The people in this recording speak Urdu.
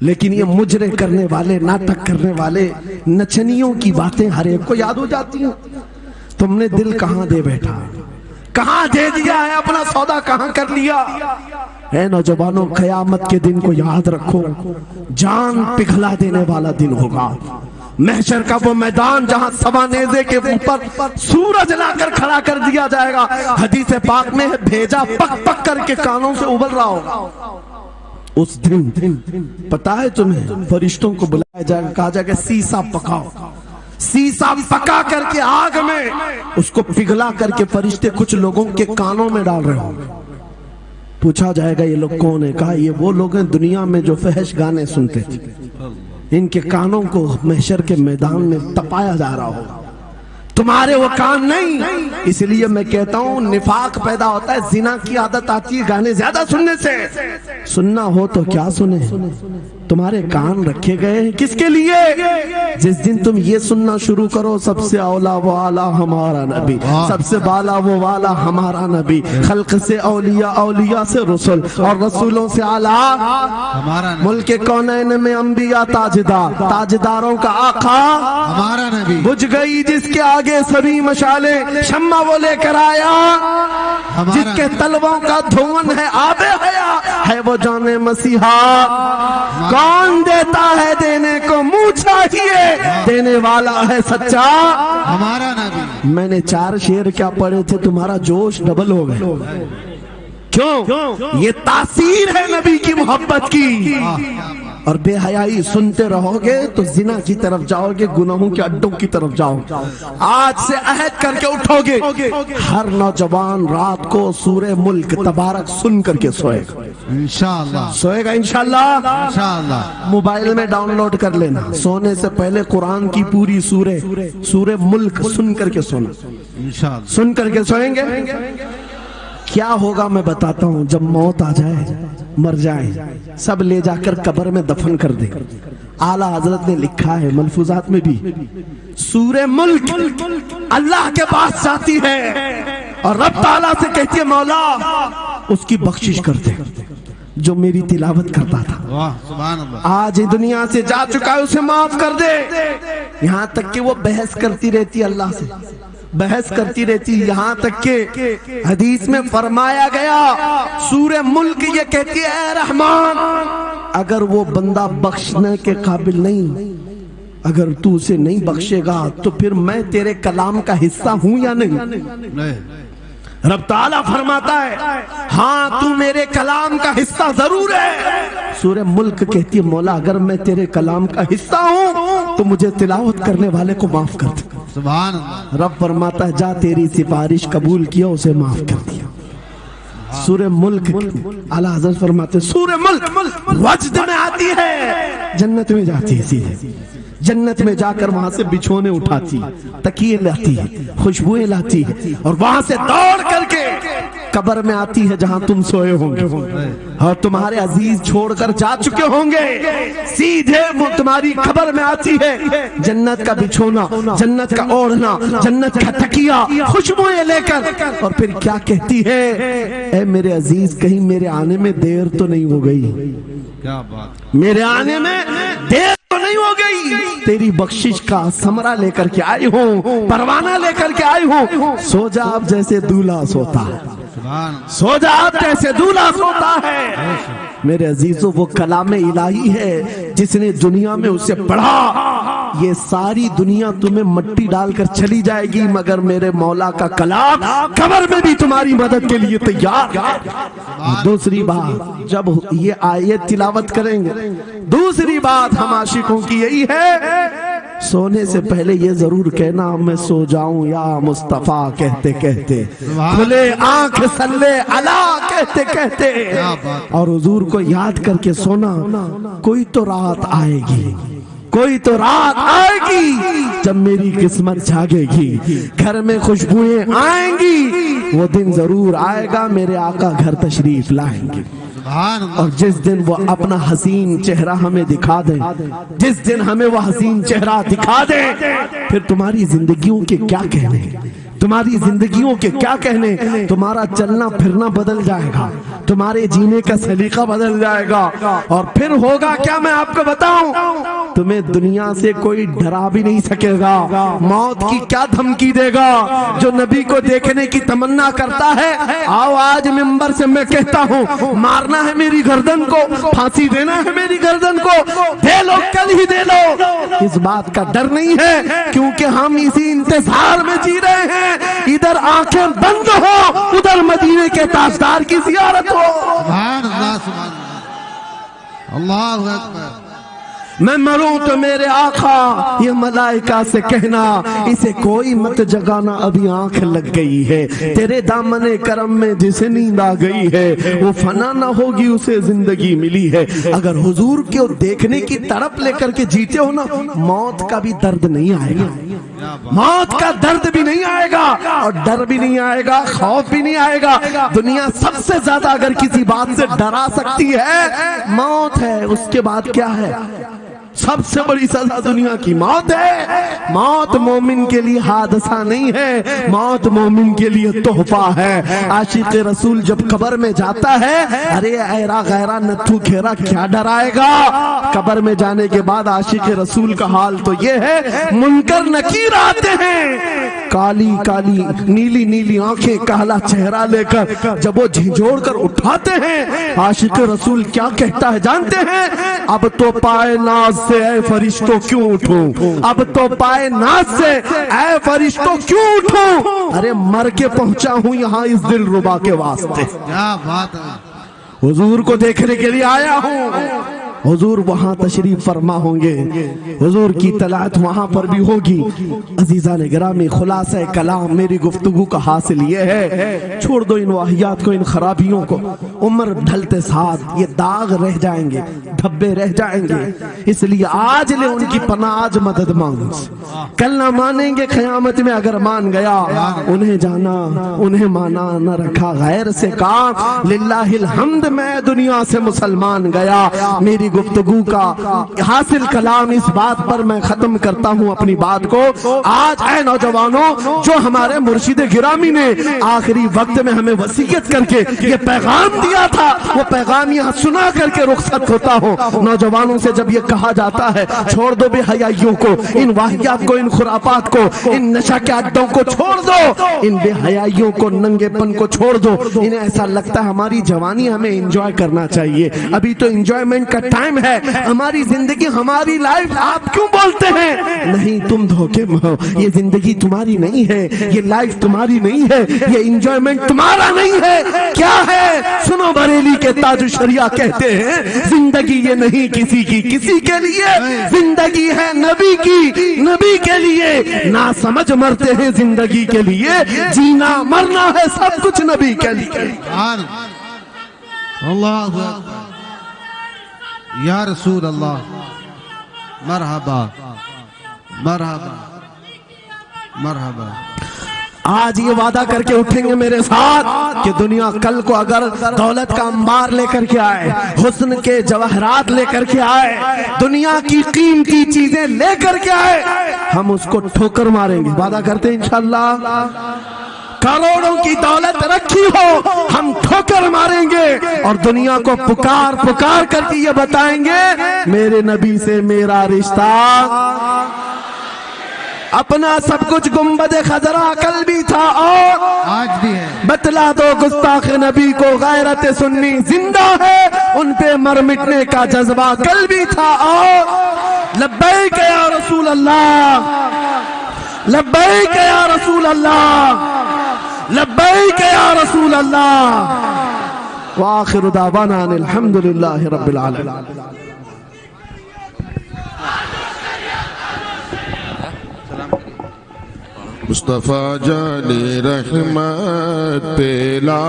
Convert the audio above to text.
لیکن یہ مجرے کرنے والے، ناٹک کرنے والے، نچنیوں کی باتیں ہر ایک کو یاد ہو جاتی ہیں۔ تم نے دل کہاں دے بیٹھا، کہاں دے دیا ہے، اپنا سودا کہاں کر لیا؟ اے نوجوانوں، قیامت کے دن کو یاد رکھو، جان پگھلا دینے والا دن ہوگا۔ محشر کا وہ میدان جہاں سوا نیزے کے اوپر سورج لا کر کھڑا کر دیا جائے گا۔ حدیث پاک میں ہے بھیجا پک پک کر کے کانوں سے ابل رہا ہوگا۔ اس دن پتا ہے تمہیں، فرشتوں کو بلایا جائے گا، کہا جائے گا سیسا پکاؤ، سیسا پکا کر کے آگ میں اس کو پگھلا کر کے فرشتے کچھ لوگوں کے کانوں میں ڈال رہے ہوں گے۔ پوچھا جائے گا یہ لوگ کون ہیں؟ کہا یہ وہ لوگ ہیں دنیا میں جو فحش گانے سنتے تھے، ان کے کانوں کو محشر کے میدان میں تپایا جا رہا ہوگا، تمہارے وہ کان نہیں۔ اس لیے میں کہتا ہوں نفاق پیدا ہوتا ہے، زنا کی عادت آتی ہے گانے زیادہ سننے سے۔ سننا ہو تو کیا سنیں، تمہارے کان رکھے گئے ہیں کس کے لیے؟ جس دن تم یہ سننا شروع کرو سب سے اولا وہ اعلیٰ ہمارا نبی، سب سے بالا وہ والا ہمارا نبی، خلق سے اولیاء، اولیاء سے رسول، اور رسولوں سے اعلیٰ ہمارا نبی، ملک کونین میں انبیاء تاجدار، تاجداروں کا آقا ہمارا نبی، بجھ گئی جس کے آگے سبھی مشالیں، شمع وہ لے کر آیا جس کے تلووں کا دھون ہے آب حیا، ہے وہ جان مسیحا۔ کون دیتا ہے دینے کو منہ چاہیے، دینے والا ہے سچا ہمارا نبی۔ میں نے 4 شعر کیا پڑھے تھے، تمہارا جوش ڈبل ہو گئے۔ کیوں؟ یہ تاثیر ہے نبی کی محبت کی۔ اور بے حیائی سنتے رہو گے تو زنا کی طرف جاؤ گے، گناہوں کے اڈوں کی طرف جاؤ گے۔ آج سے عہد کر کے اٹھو گے، ہر نوجوان رات کو سورہ ملک تبارک سن کر کے سوئے گا انشاءاللہ، سوئے گا انشاءاللہ۔ موبائل میں ڈاؤن لوڈ کر لینا، سونے سے پہلے قرآن کی پوری سورہ ملک سن کر کے سونا، سن کر کے سوئیں گے۔ کیا ہوگا میں بتاتا ہوں، جب موت آ جائے، مر جائیں، سب لے جا کر قبر میں دفن کر دے۔ اعلیٰ حضرت نے لکھا ہے ملفوظات میں بھی، سورہ ملک اللہ کے پاس جاتی ہے اور رب تعالیٰ سے کہتی ہے مولا اس کی بخشش کر دے جو میری تلاوت کرتا تھا، آج دنیا سے جا چکا ہے، اسے معاف کر دے۔ یہاں تک کہ وہ بحث کرتی رہتی اللہ سے، بحث کرتی رہتی، یہاں تک کہ حدیث میں فرمایا گیا سورہ ملک یہ کہتی ہے اے رحمان، اگر وہ بندہ بخشنے کے قابل نہیں، اگر تو اسے نہیں بخشے گا تو پھر میں تیرے کلام کا حصہ ہوں یا نہیں؟ رب تعالیٰ فرماتا ہے ہاں تو میرے کلام کا حصہ ضرور ہے۔ سورہ ملک کہتی ہے مولا اگر میں تیرے کلام کا حصہ ہوں تو مجھے تلاوت کرنے والے کو معاف کر دے۔ سبحان اللہ۔ رب فرماتا ہے جا تیری سفارش قبول کیا، اسے معاف کر دیا۔ سورہ ملک اعلیٰ حضرت فرماتے سورہ ملک وجد میں آتی ہے، جنت میں جاتی ہے، سیدھے جنت میں جا کر وہاں سے بچھونے اٹھاتی، تکیے لاتی ہے، خوشبوئیں لاتی ہے، اور وہاں سے دوڑ کر کے قبر میں آتی ہے جہاں تم سوئے ہوں گے اور تمہارے عزیز چھوڑ کر جا چکے ہوں گے، سیدھے تمہاری قبر میں آتی ہے، جنت کا بچھونا، جنت کا اوڑھنا، جنت کا تکیہ، خوشبوئیں لے کر، اور پھر کیا کہتی ہے اے میرے عزیز کہیں میرے آنے میں دیر تو نہیں ہو گئی، کیا بات، میرے آنے میں دیر تو نہیں ہو گئی، تیری بخشش کا ثمرہ لے کر کے آئی ہوں، پروانہ لے کر کے آئی ہوں، سو جا اب جیسے دولہا سوتا ہے، سو جا اب جیسے دولہا سوتا ہے۔ میرے عزیزو وہ کلام الہی ہے جس نے دنیا میں اسے پڑھا، یہ ساری دنیا تمہیں مٹی ڈال کر چلی جائے گی مگر میرے مولا کا کلام قبر میں بھی تمہاری مدد کے لیے تیار ہے۔ دوسری بات جب یہ آیت تلاوت کریں گے، دوسری بات ہم عاشقوں کی یہی ہے سونے سے پہلے یہ ضرور کہنا میں سو جاؤں یا مصطفیٰ کہتے کہتے، کھلے آنکھ صلی علیہ کہتے کہتے، اور حضور کو یاد کر کے سونا۔ کوئی تو رات آئے گی، کوئی تو رات آئے گی جب میری قسمت جاگے گی، گھر میں خوشبوئیں آئیں گی، وہ دن ضرور آئے گا میرے آقا گھر تشریف لائیں گے، اور جس دن وہ اپنا حسین چہرہ ہمیں دکھا دیں، جس دن ہمیں وہ حسین چہرہ دکھا دیں، پھر تمہاری زندگیوں کے کیا کہنے، تمہاری زندگیوں کے کیا کہنے، تمہارا چلنا پھرنا بدل جائے گا، تمہارے جینے کا سلیقہ بدل جائے گا، اور پھر ہوگا کیا میں آپ کو بتاؤں، تمہیں دنیا سے کوئی ڈرا بھی نہیں سکے گا۔ موت کی کیا دھمکی دے گا؟ جو نبی کو دیکھنے کی تمنا کرتا ہے، آؤ آج ممبر سے میں کہتا ہوں، مارنا ہے میری گردن کو، پھانسی دینا ہے میری گردن کو، دے لو، کل ہی دے لو۔ اس بات کا ڈر نہیں ہے، کیونکہ ہم اسی انتظار میں جی رہے ہیں، ادھر آنکھیں بند ہو، ادھر مدینے کے تاجدار کی زیارت ہو۔ سبحان اللہ، سبحان اللہ، اللہ اکبر۔ میں مروں تو میرے آقا، یہ ملائکہ سے کہنا، اسے کوئی مت جگانا، ابھی آنکھ لگ گئی ہے، تیرے دامن کرم میں جسے نیند آ گئی ہے، وہ فنا نہ ہوگی، اسے زندگی ملی ہے۔ اگر حضور کو دیکھنے کی تڑپ لے کر کے جیتے ہو نا، موت کا بھی درد نہیں آئے گا، موت کا درد بھی نہیں آئے گا، اور ڈر بھی نہیں آئے گا، خوف بھی نہیں آئے گا۔ دنیا سب سے زیادہ اگر کسی بات سے ڈرا سکتی ہے، موت ہے، اس کے بعد کیا ہے؟ سب سے بڑی سزا دنیا کی موت ہے۔ موت مومن کے لیے حادثہ نہیں ہے، موت مومن کے لیے تحفہ ہے۔ عاشق رسول جب قبر میں جاتا ہے، ارے ایرا غیرہ نتھو کھیرا کیا ڈرائے گا؟ قبر میں جانے کے بعد عاشق رسول کا حال تو یہ ہے، منکر نکیر آتے ہیں، کالی کالی نیلی نیلی آنکھیں، کالا چہرہ لے کر، جب وہ جھنجھوڑ کر اٹھاتے ہیں، عاشق رسول کیا کہتا ہے جانتے ہیں؟ اب تو پائے ناز سے اے فرشتوں کیوں اٹھوں، اب تو پائے ناز سے اے فرشتوں کیوں اٹھوں، ارے مر کے پہنچا ہوں یہاں اس دل ربا کے واسطے، کیا بات ہے، حضور کو دیکھنے کے لیے آیا ہوں۔ حضور وہاں تشریف فرما ہوں گے، حضور کی طلعت وہاں پر بھی ہوگی۔ عزیزان گرامی، خلاصہ کلام میری گفتگو کا حاصل یہ ہے، چھوڑ دو ان واہیات کو، ان خرابیوں کو، عمر ڈھلتے ساتھ یہ داغ رہ جائیں گے، دھبے رہ جائیں گے، اس لیے آج لے ان کی پناہ، آج مدد مانگ، کل نہ مانیں گے، قیامت میں اگر مان گیا، انہیں جانا انہیں مانا، نہ رکھا غیر سے کام، للہ الحمد میں دنیا سے مسلمان گیا۔ میری گفتگو کا حاصل کلام اس بات پر میں ختم کرتا ہوں اپنی بات کو۔ آج اے نوجوانوں، جو ہمارے مرشد گرامی نے آخری وقت میں ہمیں وصیت کر کے یہ پیغام دیا تھا، وہ پیغام یہاں سنا کر کے رخصت ہوتا ہوں۔ نوجوانوں سے جب یہ کہا جاتا ہے چھوڑ دو بے حیائیوں کو، ان واہیات کو، ان خرافات کو، ان نشہ کے اڈوں کو چھوڑ دو، ان بے حیائیوں کو، ننگے پن کو چھوڑ دو۔ انہیں ایسا لگتا ہے ہماری جوانی ہمیں انجوائے کرنا چاہیے، ابھی تو انجوائمنٹ کا ٹائم ہے، ہماری زندگی، ہماری لائف آپ کیوں بولتے ہیں؟ نہیں، تم دھوکے میں ہو، یہ زندگی تمہاری نہیں ہے، یہ لائف تمہاری نہیں ہے، یہ انجوائمنٹ تمہارا نہیں ہے۔ کیا ہے؟ سنو، بریلی کے تاج الشریعہ کہتے ہیں، زندگی یہ نہیں کسی کی کسی کے لیے، زندگی ہے نبی کی نبی کے لیے، نہ سمجھ مرتے ہیں زندگی کے لیے، جینا مرنا ہے سب کچھ نبی کے لیے۔ اللہ اکبر، یا رسول اللہ، مرحبا مرحبا مرحبا۔ آج یہ وعدہ کر کے اٹھیں گے میرے ساتھ کہ دنیا کل کو اگر دولت کا انبار لے کر کے آئے، حسن کے جواہرات لے کر کے آئے، دنیا کی قیمتی چیزیں لے کر کے آئے، ہم اس کو ٹھوکر ماریں گے، وعدہ کرتے ہیں انشاءاللہ۔ کروڑوں کی دولت رکھی ہو، ہم ٹھوکر ماریں گے، اور دنیا کو پکار پکار کر کے یہ بتائیں گے، میرے نبی سے میرا رشتہ، اپنا سب کچھ گنبد خضرا کل بھی تھا اور آج بھی ہے، بتلا دو گستاخ نبی کو غیرت سنی زندہ ہے، ان پہ مر مٹنے کا جذبہ کل بھی تھا اور لبیک یا رسول اللہ، لبیک یا رسول اللہ، لبیک یا رسول اللہ، وآخر دعوانا ان الحمدللہ رب العالمین۔ مصطفیٰ جان رحمت پیلا